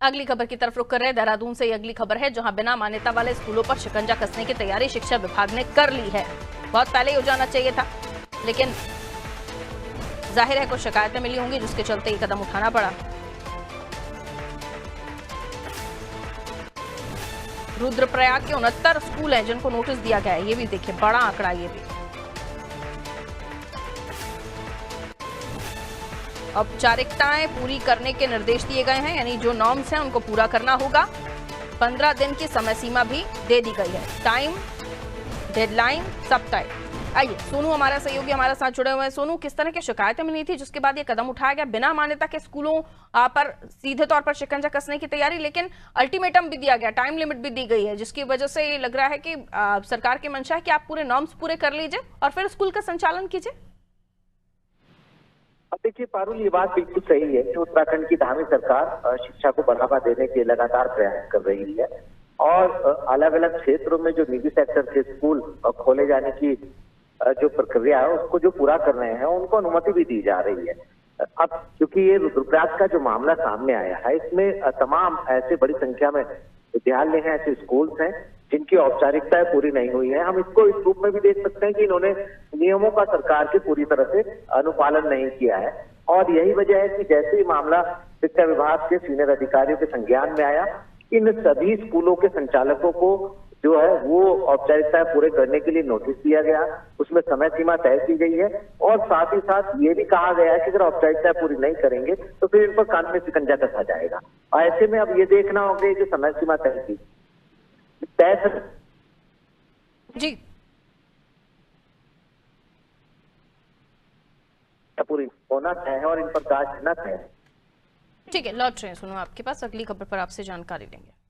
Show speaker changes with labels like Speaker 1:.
Speaker 1: अगली खबर की तरफ रुक कर रहे हैं। देहरादून से ये अगली खबर है, जहां बिना मान्यता वाले स्कूलों पर शिकंजा कसने की तैयारी शिक्षा विभाग ने कर ली है। बहुत पहले ही हो जाना चाहिए था, लेकिन जाहिर है कुछ शिकायतें मिली होंगी, जिसके चलते ये कदम उठाना पड़ा। रुद्रप्रयाग के 69 स्कूल हैं जिनको नोटिस दिया गया है। ये भी देखिए, बड़ा आंकड़ा ये भी। औपचारिकताएं पूरी करने के निर्देश दिए गए हैं, यानी जो नॉर्म्स हैं उनको पूरा करना होगा। 15 दिन की समय सीमा भी दे दी गई है। टाइम, डेडलाइन सब तय। आइए, सोनू हमारा सहयोगी हमारे साथ जुड़े हुए हैं। सोनू, किस तरह की शिकायतें मिली थी जिसके बाद ये कदम उठाया गया? बिना मान्यता के स्कूलों पर सीधे तौर पर शिकंजा कसने की तैयारी, लेकिन अल्टीमेटम भी दिया गया, टाइम लिमिट भी दी गई है, जिसकी वजह से ये लग रहा है कि सरकार की मंशा है कि आप पूरे नॉर्म्स पूरे कर लीजिए और फिर स्कूल का संचालन कीजिए।
Speaker 2: अब देखिए पारुल, ये बात बिल्कुल सही है कि उत्तराखंड की धामी सरकार शिक्षा को बढ़ावा देने के लगातार प्रयास कर रही है और अलग अलग क्षेत्रों में जो निजी सेक्टर के स्कूल खोले जाने की जो प्रक्रिया है उसको जो पूरा कर रहे हैं उनको अनुमति भी दी जा रही है। अब क्योंकि ये रुद्रप्रयाग का जो मामला सामने आया है, इसमें तमाम ऐसे बड़ी संख्या में विद्यालय हैं, ऐसे स्कूल्स हैं जिनकी औपचारिकताएं पूरी नहीं हुई है। हम इसको इस रूप में भी देख सकते हैं कि इन्होंने नियमों का सरकार के पूरी तरह से अनुपालन नहीं किया है और यही वजह है कि जैसे ही मामला शिक्षा विभाग के सीनियर अधिकारियों के संज्ञान में आया, इन सभी स्कूलों के संचालकों को जो है वो औपचारिकताएं पूरे करने के लिए नोटिस दिया गया। उसमें समय सीमा तय की गई है और साथ ही साथ ये भी कहा गया है कि अगर औपचारिकताएं पूरी नहीं करेंगे तो फिर इन पर कानून में शिकंजा कसा जाएगा। और ऐसे में अब ये देखना होगा कि जो समय सीमा तय की
Speaker 1: जी
Speaker 2: पूरी होना तय है और इन पर जांच करना तय है।
Speaker 1: ठीक है, लौट रहे हैं सुनो आपके पास, अगली खबर पर आपसे जानकारी लेंगे।